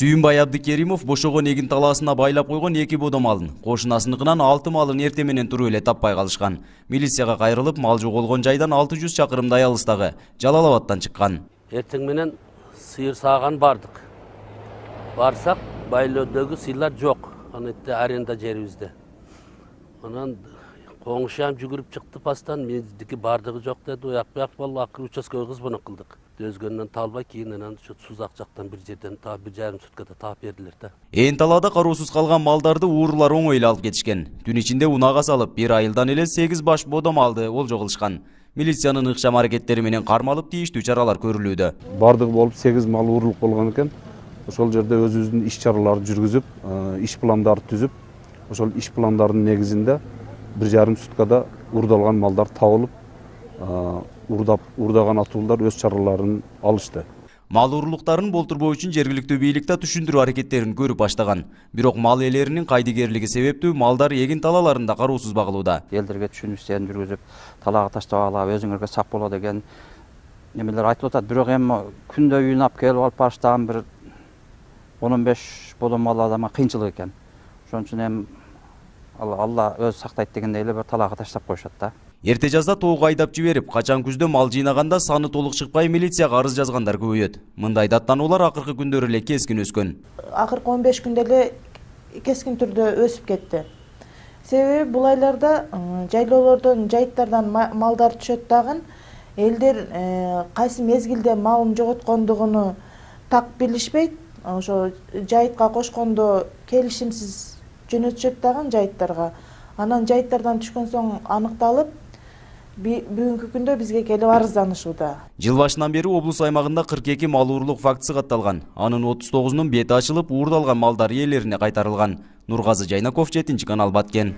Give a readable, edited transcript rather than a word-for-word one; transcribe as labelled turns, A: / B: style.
A: Сүйүнбай Абдыкеримов бошогон эгин талаасына байлап койгон 2 бодо малын, кошунасыныкынан 6 малын эртең менен туруп эле таппай калышкан. Милицияга кайрылып, мал жоголгон жайдан 600 чакырымдай алыстагы Жалалабадтан чыккан.
B: Эртең менен сыйыр сааган бардык. Барсак, байлоодогу сыйлар жок. Анытты аренда жерибизде. Анан коңушам жүгүрүп чыкты пастан, мендики бардыгы жок деди. Уяк болду, акыры участкага кызмана кылдык. Өзгөндөн талбай кийинен сузак жактан бир жерден таап 1,5 суткада таап бердилер да.
A: Ээн талаада кароосуз калган малдарды уурулар оңой эле алып кетишкен. Түн ичинде унага салып, бир айылдан эле 8 баш бодо малды олжо кылышкан. Милициянын ыкчам аракеттери менен кармалып тийиштүү чаралар көрүлүүдө.
C: Бардыгы болуп 8 мал уурулуп болгон экен. Ошол жерде өзүбүздүн иш чараларды жүргүзүп, иш пландарды түзүп, ошол иш пландардын негизинде 1,5 суткада уурдалган малдар табылып, уурдаган атуулдар өз чараларын алышты.
A: Мал уурулуктарын болтурбоо үчүн жергиликтүү бийликте түшүндүрүү аракеттерин көрүп баштаган. Бирок мал ээлеринин кайдыгерлиги себептүү малдар эгин талааларында кароосуз багылууда.
D: Элдерге түшүнүктөрүн жүргүзүп, талаага таштабагыла, өзүңөргө сак боло деген немелер айтылып атат. Бирок эми күндө үйүнө алып келип алып барыштаган бир 10-15 бодо мал адамга кыйынчылык экен. Ошон үчүн эми Алла өз сактайт дегендей эле бир талаага таштап коюшат да.
A: Эрте жазда тоого айдап жиберип, качан күздө мал жыйнаганда саны толук чыкпай милицияга арыз жазгандар көбөйөт. Мындай даттануулар акыркы күндөр эле кескин өскөн.
E: Акыркы 15 күндө эле кескин түрдө өсүп кетти. Себеби бул айларда жайлоолордон, жайыттардан малдар түшөт дагы, элдер кайсы мезгилде малын жоготкондугуну так билишпейт. Ошо жайытка кошкондо келишимсиз жөнөтүшөт дагы жайыттарга. Анан жайыттардан түшкөн соң аныкталып, бүгүнкү күндө бизге келип арызданышууда.
A: Жыл башынан бери облус аймагында 42 мал уурулук фактысы катталган. Анын 39-нун бети ачылып, уурдалган малдар ээлерине кайтарылган. Нургазы Жайнаков, 7 канал, Баткен.